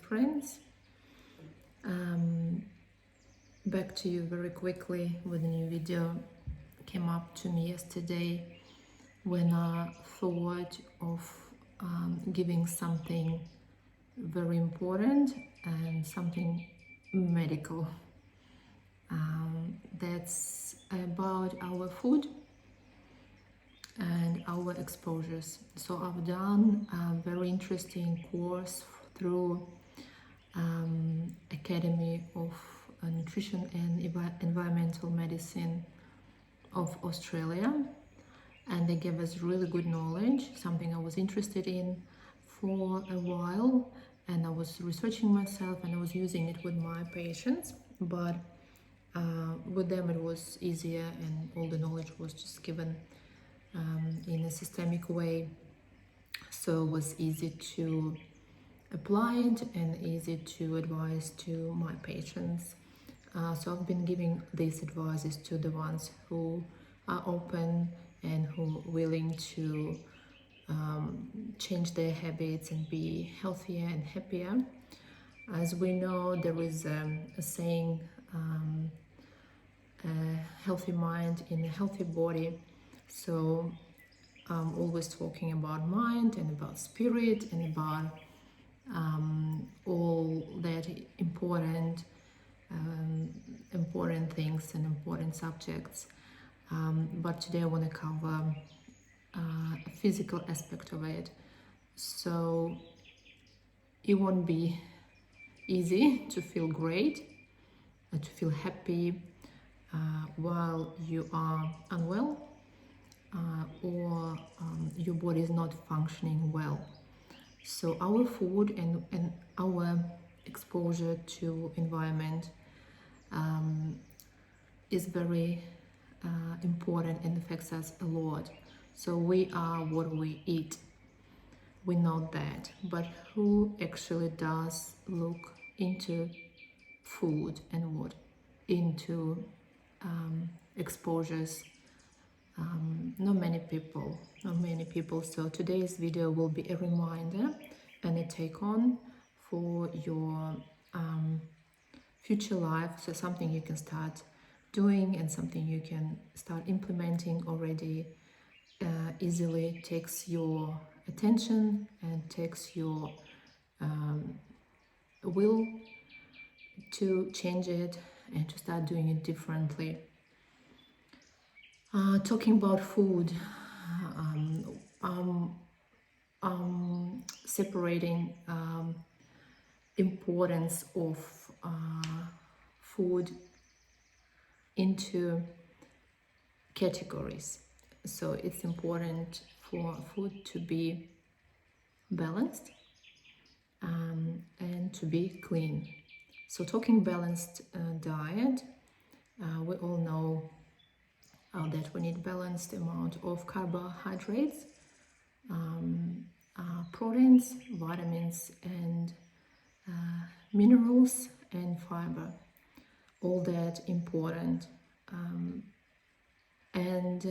friends. Back to you very quickly with a new video. Came up to me yesterday when I thought of giving something very important and something medical. That's about our food and our exposures. So I've done a very interesting course through Academy of Nutrition and Environmental Medicine of Australia, and they gave us really good knowledge, something I was interested in for a while, and I was researching myself and I was using it with my patients, but with them it was easier and all the knowledge was just given in a systemic way, so it was easy to apply it and easy to advise to my patients. So I've been giving these advices to the ones who are open and who are willing to change their habits and be healthier and happier. As we know, there is a saying, a healthy mind in a healthy body. So I'm always talking about mind and about spirit and about all that important things and important subjects. But today I want to cover a physical aspect of it. So it won't be easy to feel great, to feel happy while you are unwell or your body is not functioning well. So our food and our exposure to environment is very important and affects us a lot. So we are what we eat. We know that, but who actually does look into food and what into exposures? Not many people. So today's video will be a reminder and a take on for your future life. So something you can start doing and something you can start implementing already easily. Takes your attention and takes your will to change it and to start doing it differently. Talking about food, separating importance of food into categories. So it's important for food to be balanced and to be clean. So talking balanced diet, we all know that we need balanced amount of carbohydrates, proteins, vitamins, and minerals and fiber. All that important, and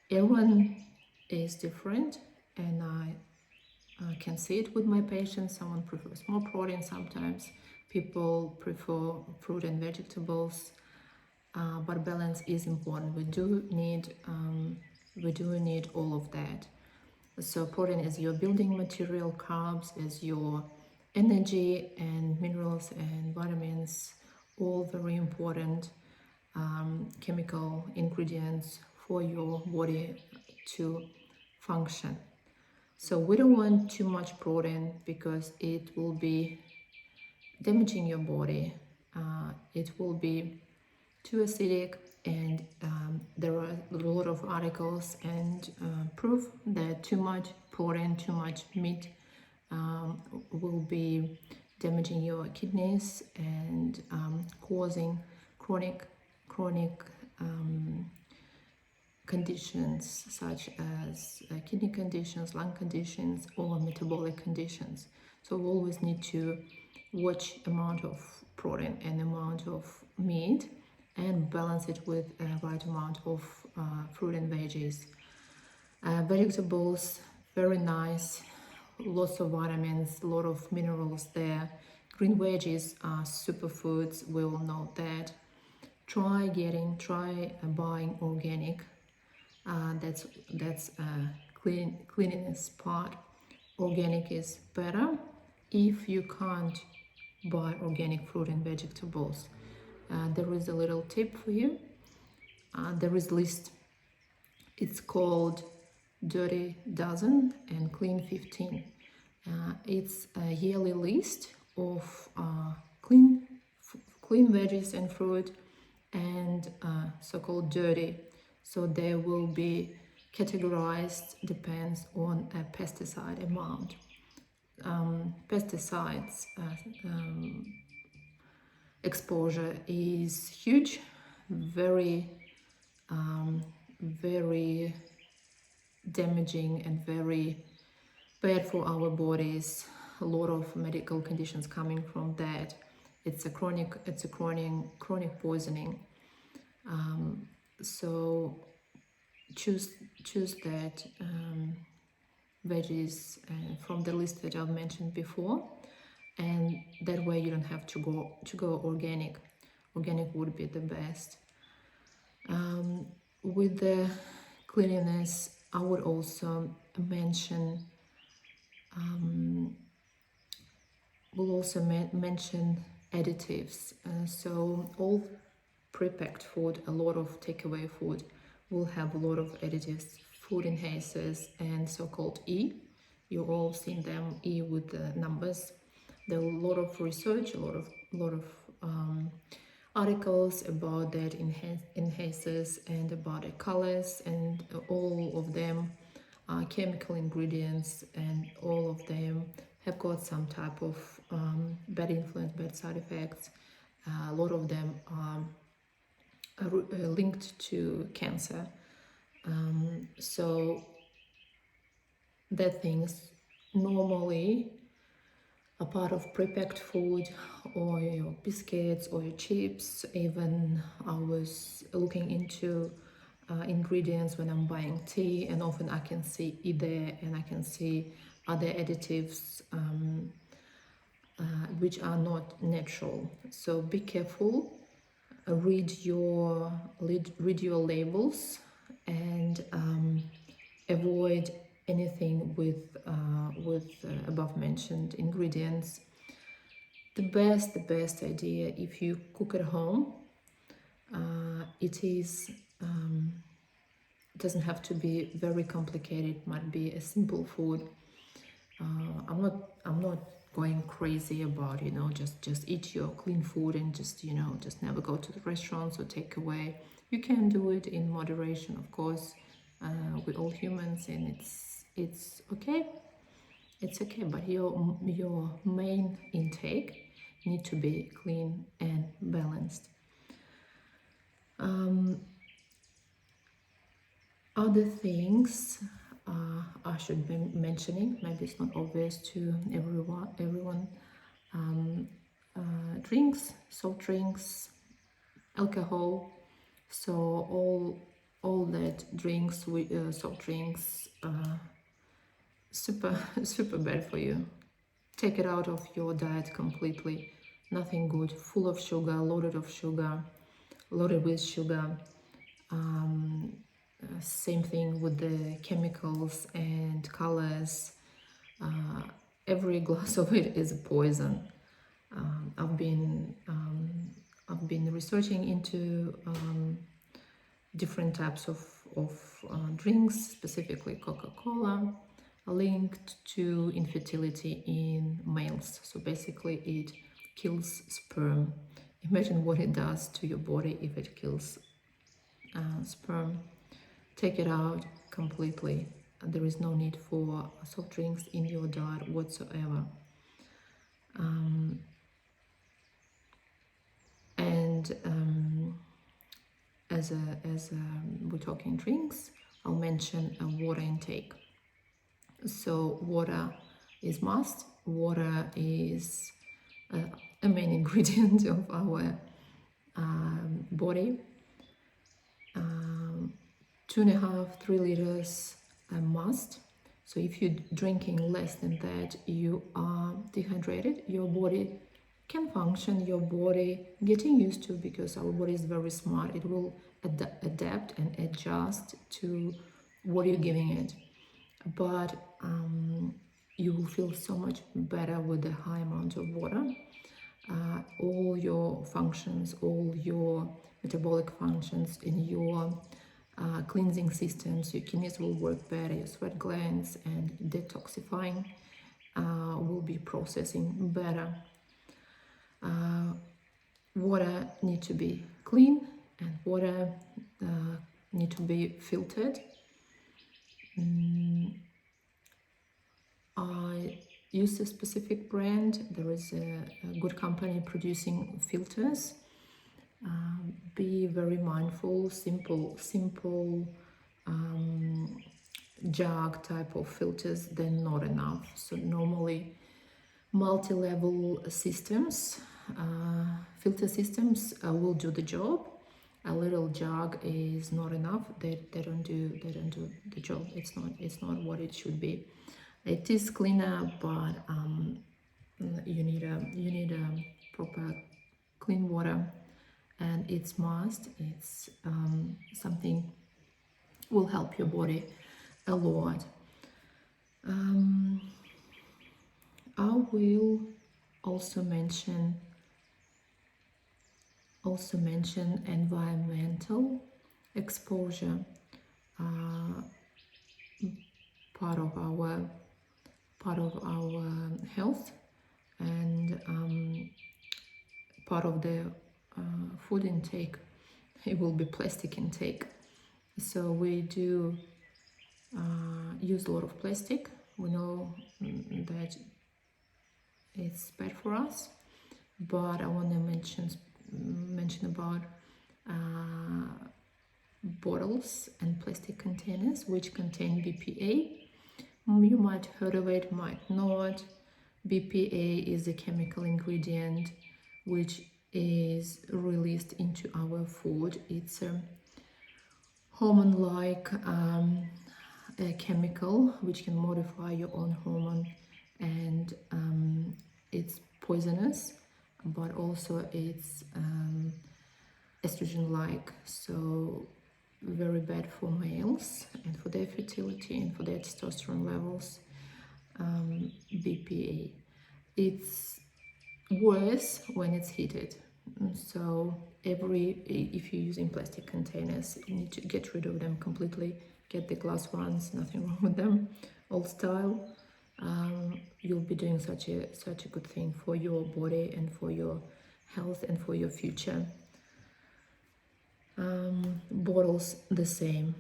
everyone is different, and I can see it with my patients. Someone prefers more protein, sometimes people prefer fruit and vegetables, but balance is important. We do need all of that. So protein is your building material, carbs is your energy, and minerals and vitamins, all very important chemical ingredients for your body to function. So we don't want too much protein because it will be damaging your body. It will be too acidic, and there are a lot of articles and proof that too much protein, too much meat will be damaging your kidneys and causing chronic conditions such as kidney conditions, lung conditions, or metabolic conditions. So we always need to watch amount of protein and amount of meat and balance it with a right amount of fruit and veggies. Vegetables, very nice, lots of vitamins, a lot of minerals there. Green veggies are superfoods, we all know that. Try buying organic. That's cleanliness part. Organic is better. If you can't buy organic fruit and vegetables, there is a little tip for you. There is list. It's called Dirty Dozen and Clean 15. It's a yearly list of clean veggies and fruit and so-called dirty. So they will be categorized, depends on a pesticide amount. Pesticides exposure is huge, very very damaging and very bad for our bodies. A lot of medical conditions coming from that. It's a chronic poisoning. So choose that veggies from the list that I've mentioned before, and that way you don't have to go organic. Organic would be the best. With the cleanliness, I would also mention mention additives. So all pre-packed food, a lot of takeaway food will have a lot of additives, food enhancers and so-called E. You've all seen them, E with the numbers. There are a lot of research, a lot of articles about that enhancers and about the colors, and all of them are chemical ingredients, and all of them have got some type of bad influence, bad side effects. A lot of them are linked to cancer. So that things normally a part of prepacked food, or your biscuits or your chips. Even I was looking into ingredients when I'm buying tea, and often I can see it there, and I can see other additives which are not natural. So be careful. Read your labels, and avoid anything with above mentioned ingredients. The best idea, if you cook at home, it doesn't have to be very complicated. It might be a simple food. I'm not going crazy about just eat your clean food and just never go to the restaurants or take away. You can do it in moderation, of course. We're all humans, and it's okay. It's okay, but your main intake need to be clean and balanced. Other things I should be mentioning, maybe it's not obvious to everyone. Drinks, soft drinks, alcohol. So all that drinks, soft drinks, super bad for you. Take it out of your diet completely. Nothing good. Full of sugar, loaded with sugar. Same thing with the chemicals and colors. Every glass of it is a poison. I've been researching into different types of drinks, specifically Coca-Cola, linked to infertility in males. So basically it kills sperm. Imagine what it does to your body if it kills sperm. Take it out completely. There is no need for soft drinks in your diet whatsoever. As we're talking drinks, I'll mention a water intake. So water is must. Water is a main ingredient of our body. 2.5-3 liters a must. So if you're drinking less than that, you are dehydrated. Your body can function, your body getting used to, because our body is very smart. It will adapt and adjust to what you're giving it. But you will feel so much better with the high amount of water. All your functions, all your metabolic functions in your cleansing systems, your kidneys will work better, your sweat glands and detoxifying will be processing better. Water need to be clean, and water need to be filtered. I use a specific brand. There is a good company producing filters. Be very mindful. Simple jug type of filters, they're not enough. So normally multi-level systems, filter systems will do the job. A little jug is not enough. They don't do the job. It's not what it should be. It is cleaner, but you need a proper clean water, and it's must. It's something will help your body a lot. I will also mention environmental exposure, part of our health, and part of the food intake. It will be plastic intake. So we do use a lot of plastic. We know that it's bad for us, but I want to mention about bottles and plastic containers which contain BPA. You might heard of it, might not. BPA is a chemical ingredient which is released into our food. It's a hormone-like a chemical which can modify your own hormone, and it's poisonous, but also it's estrogen-like, so very bad for males and for their fertility and for their testosterone levels. BPA, it's worse when it's heated. So if you're using plastic containers, you need to get rid of them completely. Get the glass ones, nothing wrong with them, old style. You'll be doing such a good thing for your body and for your health and for your future. Bottles, the same.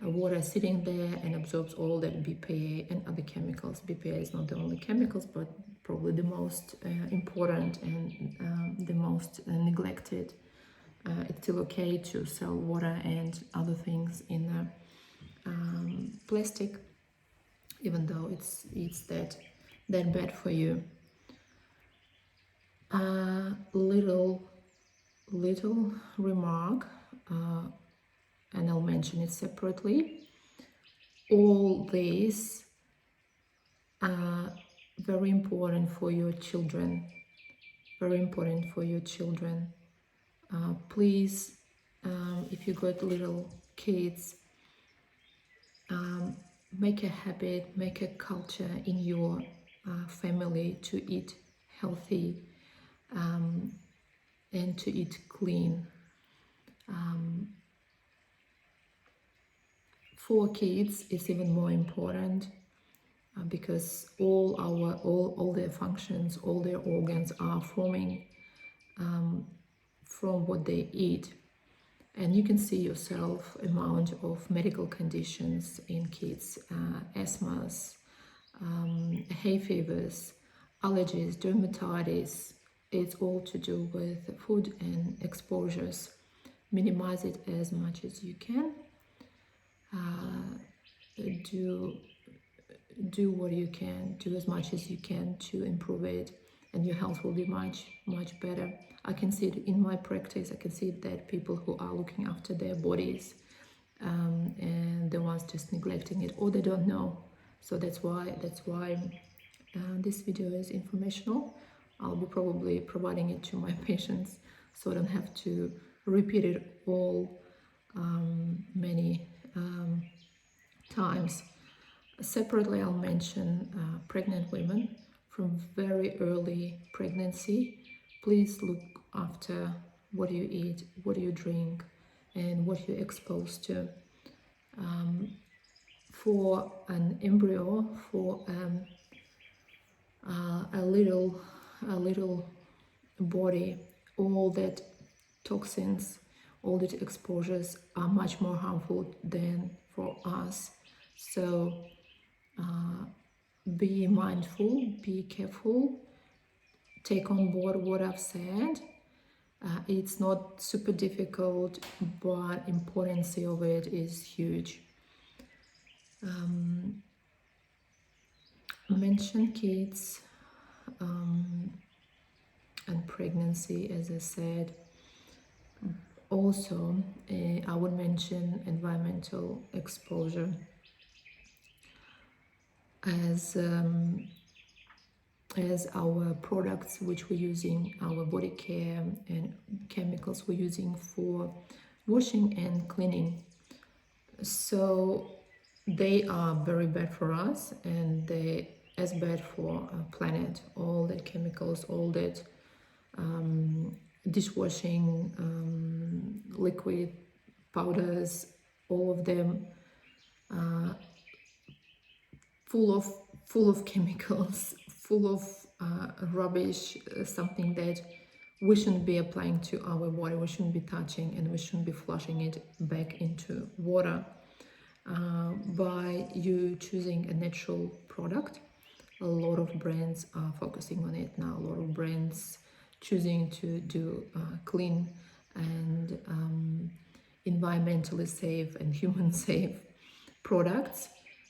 Water sitting there and absorbs all that BPA and other chemicals. BPA is not the only chemicals, but probably the most important and the most neglected. It's still okay to sell water and other things in plastic, even though it's that bad for you. Little remark, and I'll mention it separately. All these are very important for your children. Very important for your children. Please, if you got little kids, make a habit, make a culture in your family to eat healthy and to eat clean. For kids, it's even more important because all their functions, all their organs are forming from what they eat. And you can see yourself amount of medical conditions in kids, asthmas, hay fevers, allergies, dermatitis. It's all to do with food and exposures. Minimize it as much as you can. Do what you can, do as much as you can to improve it, and your health will be much better. I can see it in my practice. I can see that people who are looking after their bodies and the ones just neglecting it, or they don't know So that's why this video is informational. I'll be probably providing it to my patients, so I don't have to repeat it all many times. Separately, I'll mention pregnant women from very early pregnancy. Please look after what you eat, what you drink, and what you're exposed to. For an embryo, for a little body, all that toxins, all that exposures are much more harmful than for us. So be mindful, be careful, take on board what I've said. It's not super difficult, but importance of it is huge. Mention kids and pregnancy, as I said. Also, I would mention environmental exposure as our products which we're using, our body care and chemicals we're using for washing and cleaning. So they are very bad for us, and they as bad for our planet. All the chemicals, all that dishwashing liquid powders, all of them full of chemicals, full of rubbish, something that we shouldn't be applying to our body, we shouldn't be touching, and we shouldn't be flushing it back into water. By you choosing a natural product, a lot of brands are focusing on it now. A lot of brands choosing to do clean and environmentally safe and human safe products.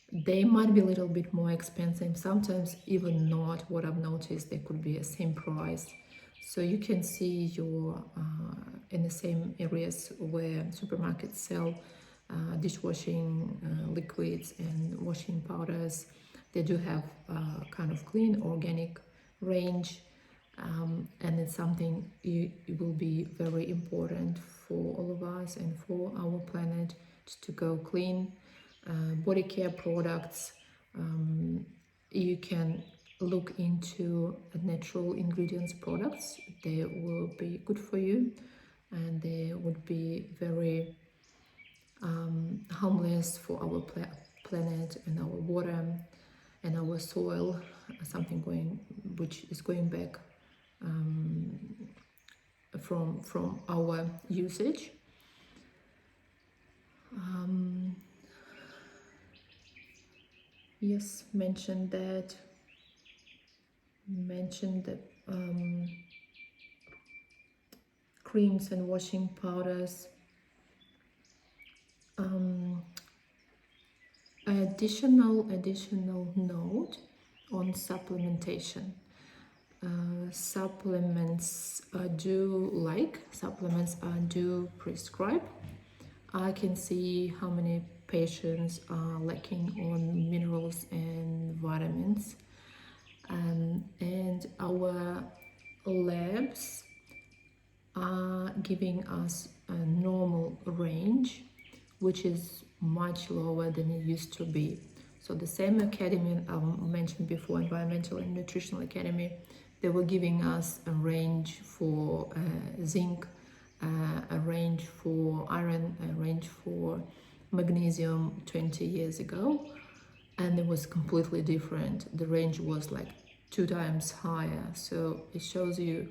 They might be a little bit more expensive, sometimes even not. What I've noticed, they could be the same price. So you can see your in the same areas where supermarkets sell dishwashing liquids and washing powders. They do have kind of clean organic range, and it's something it will be very important for all of us and for our planet to go clean. Body care products, you can look into natural ingredients products. They will be good for you, and they would be very harmless for our planet and our water and our soil. Something which is going back from our usage. Yes, mentioned that creams and washing powders. Additional note on supplementation. Supplements are do prescribe. I can see how many patients are lacking on minerals and vitamins, and our labs are giving us a normal range, which is much lower than it used to be. So the same academy I mentioned before, Environmental and Nutritional Academy, they were giving us a range for zinc, a range for iron, a range for magnesium 20 years ago, and it was completely different. The range was like 2 times higher. So it shows you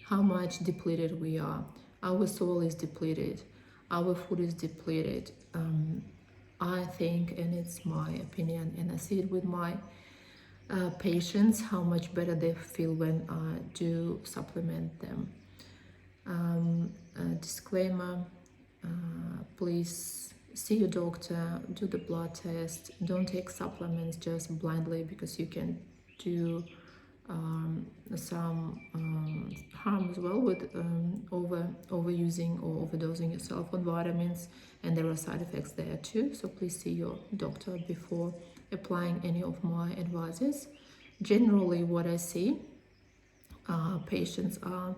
how much depleted we are. Our soil is depleted, our food is depleted. I think, and it's my opinion, and I see it with my patients, how much better they feel when I do supplement them. Disclaimer, please see your doctor, do the blood test, don't take supplements just blindly, because you can do some harm as well with overusing or overdosing yourself on vitamins, and there are side effects there too. So please see your doctor before applying any of my advices. Generally, what I see, patients are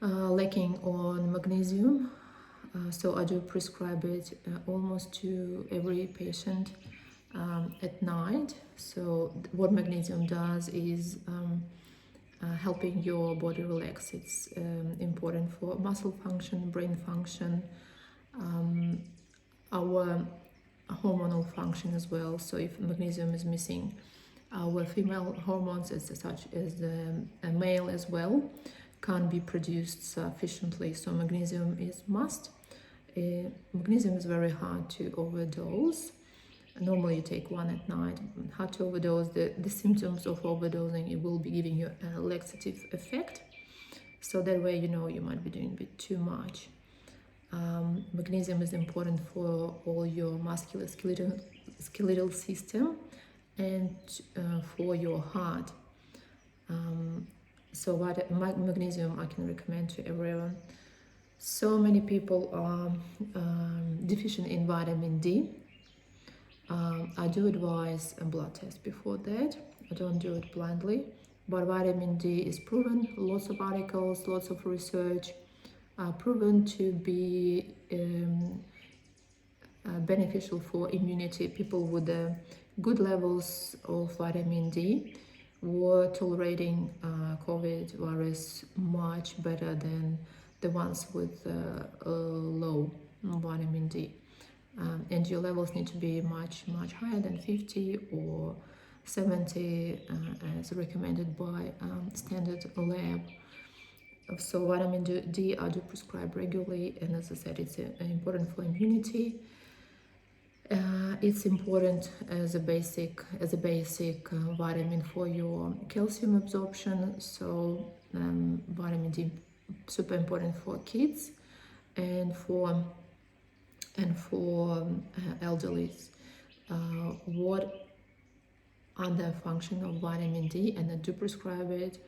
lacking on magnesium, so I do prescribe it almost to every patient at night. So what magnesium does is helping your body relax. It's important for muscle function, brain function, our hormonal function as well. So if magnesium is missing, our female hormones, as such as a male as well, can't be produced sufficiently. So magnesium is must. Magnesium is very hard to overdose. Normally you take one at night. Hard to overdose. The symptoms of overdosing, it will be giving you a laxative effect. So that way you know you might be doing a bit too much. Magnesium is important for all your musculoskeletal system and for your heart. So what magnesium I can recommend to everyone. So many people are deficient in vitamin D. I do advise a blood test before that. I don't do it blindly, but vitamin D is proven. Lots of articles, lots of research proven to be beneficial for immunity. People with good levels of vitamin D were tolerating COVID virus much better than the ones with low vitamin D. And your levels need to be much higher than 50 or 70 as recommended by standard lab. So vitamin D I do prescribe regularly, and as I said, it's important for immunity. It's important as a basic vitamin for your calcium absorption. So vitamin D super important for kids and for elderlies. What other function of vitamin D, and I do prescribe it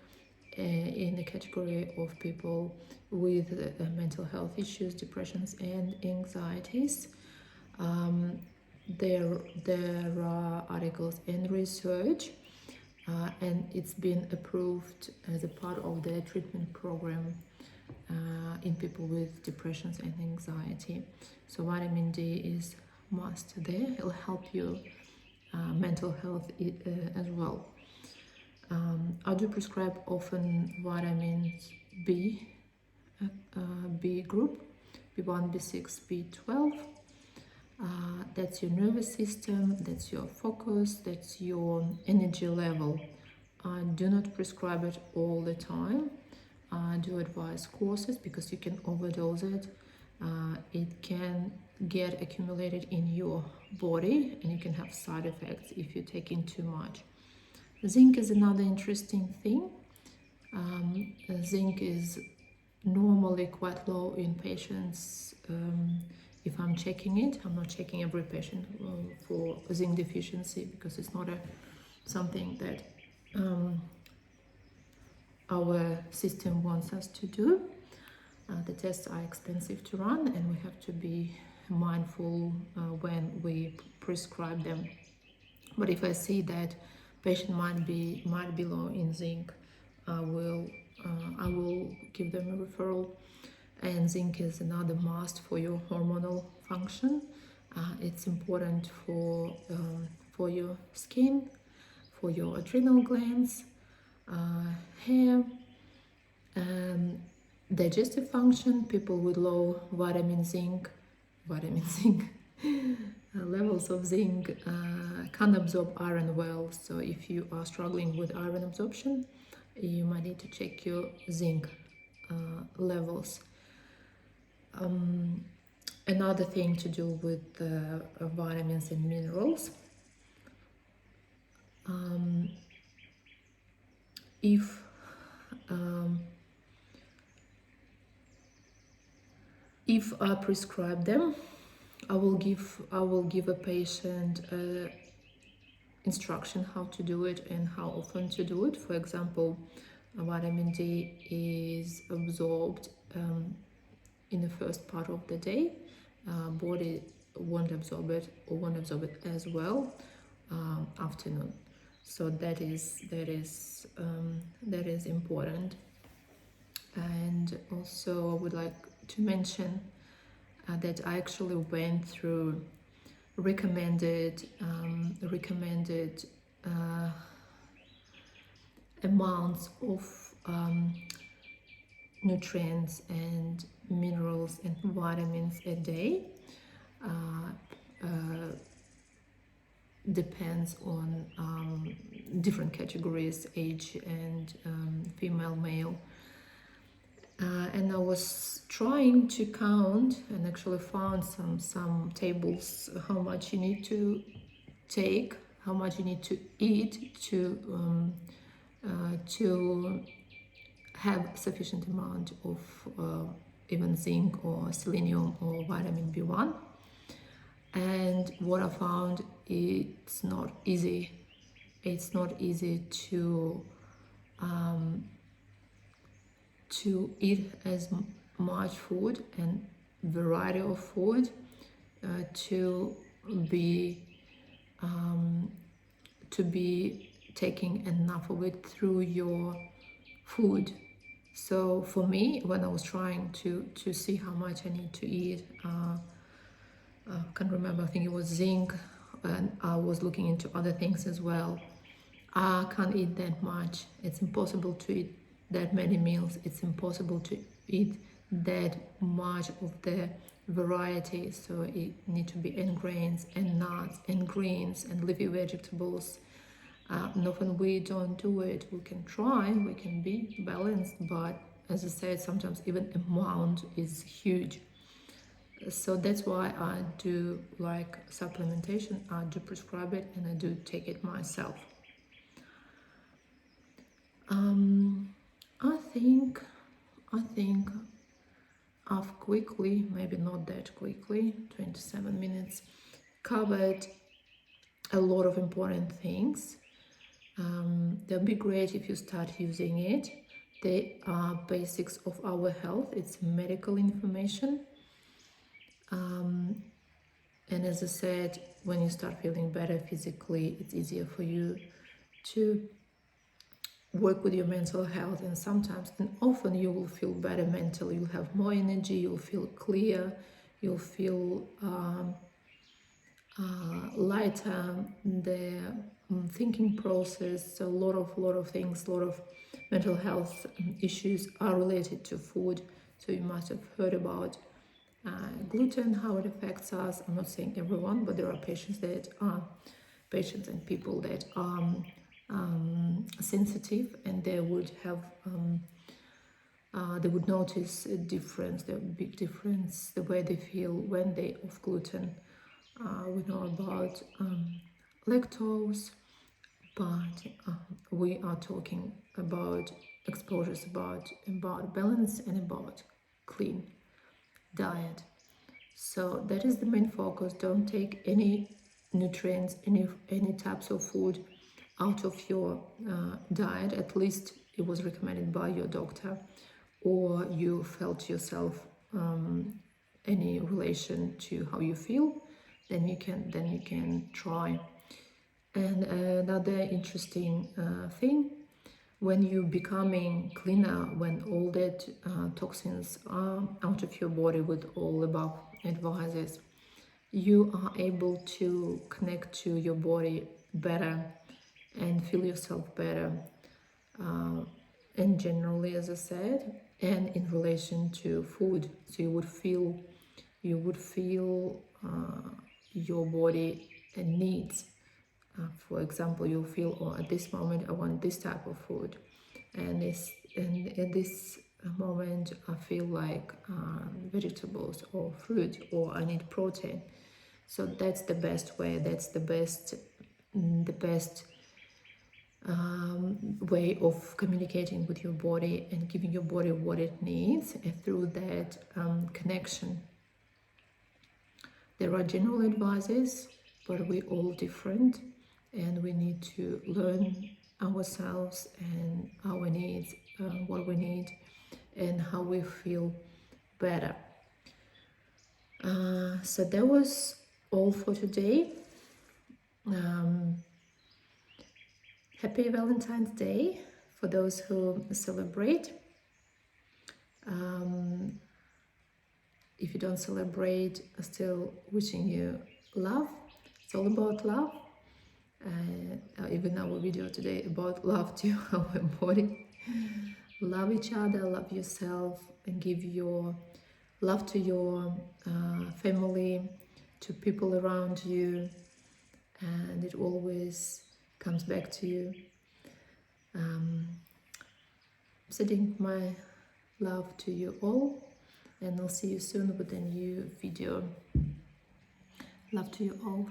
in the category of people with mental health issues, depressions and anxieties. There are articles and research, and it's been approved as a part of the treatment program in people with depressions and anxiety. So vitamin D is must there. It'll help you mental health as well. I do prescribe often vitamins B group, B1, B6, B12. That's your nervous system, that's your focus, that's your energy level. I do not prescribe it all the time. I do advise courses because you can overdose it. It can get accumulated in your body and you can have side effects if you take in too much. Zinc is another interesting thing. Zinc is normally quite low in patients. If I'm checking it, I'm not checking every patient for zinc deficiency because it's not something that our system wants us to do. The tests are expensive to run and we have to be mindful when we prescribe them. But if I see that patient might be low in zinc, I will give them a referral. And zinc is another must for your hormonal function. It's important for your skin, for your adrenal glands, hair, digestive function. People with low vitamin zinc levels of zinc can't absorb iron well. So if you are struggling with iron absorption, you might need to check your zinc levels. Another thing to do with vitamins and minerals, if I prescribe them, I will give a patient instruction how to do it and how often to do it. For example, vitamin D is absorbed in the first part of the day. Body won't absorb it as well. afternoon. So that is important. And also I would like to mention that I actually went through recommended amounts of nutrients and minerals and vitamins a day. Depends on different categories, age and female, male. And I was trying to count and actually found some tables how much you need to take, how much you need to eat to have sufficient amount of even zinc or selenium or vitamin B1. And what I found, it's not easy. It's not easy to eat as much food and variety of food to be taking enough of it through your food. So for me, when I was trying to see how much I need to eat, I can't remember, I think it was zinc, and I was looking into other things as well. I can't eat that much. It's impossible to eat that many meals. It's impossible to eat that much of the variety. So it need to be and grains and nuts and greens and leafy vegetables. And often we don't do it. We can try, we can be balanced, but as I said, sometimes even amount is huge. So that's why I do like supplementation. I do prescribe it and I do take it myself. I think I've quickly, maybe not that quickly, 27 minutes, covered a lot of important things. They'll be great if you start using it. They are basics of our health. It's medical information. And as I said, when you start feeling better physically, it's easier for you to work with your mental health, and sometimes and often you will feel better mentally. You'll have more energy, you'll feel clear, you'll feel lighter. The thinking process, a lot of things, a lot of mental health issues are related to food. So you must have heard about gluten, how it affects us. I'm not saying everyone, but there are patients and people that are sensitive, and they would have they would notice a difference, the big difference, the way they feel when they off gluten. We know about lactose, but we are talking about exposures, about balance and about clean diet. So that is the main focus. Don't take any nutrients, any types of food out of your diet. At least it was recommended by your doctor, or you felt yourself any relation to how you feel. Then you can try. And another interesting thing, when you're becoming cleaner, when all that toxins are out of your body with all above advices, you are able to connect to your body better and feel yourself better. And generally, as I said, and in relation to food, so you would feel your body needs. For example, you feel, oh, at this moment I want this type of food, and at this moment I feel like vegetables or fruit, or I need protein. So that's the best way. That's the best way of communicating with your body and giving your body what it needs, and through that connection. There are general advices, but we're all different, and we need to learn ourselves and our needs, what we need, and how we feel better. So that was all for today. Um, Happy Valentine's Day for those who celebrate. If you don't celebrate, still wishing you love. It's all about love. Even our video today about love to our body. Love each other, love yourself, and give your love to your family, to people around you, and it always comes back to you. Sending my love to you all, and I'll see you soon with a new video. Love to you all.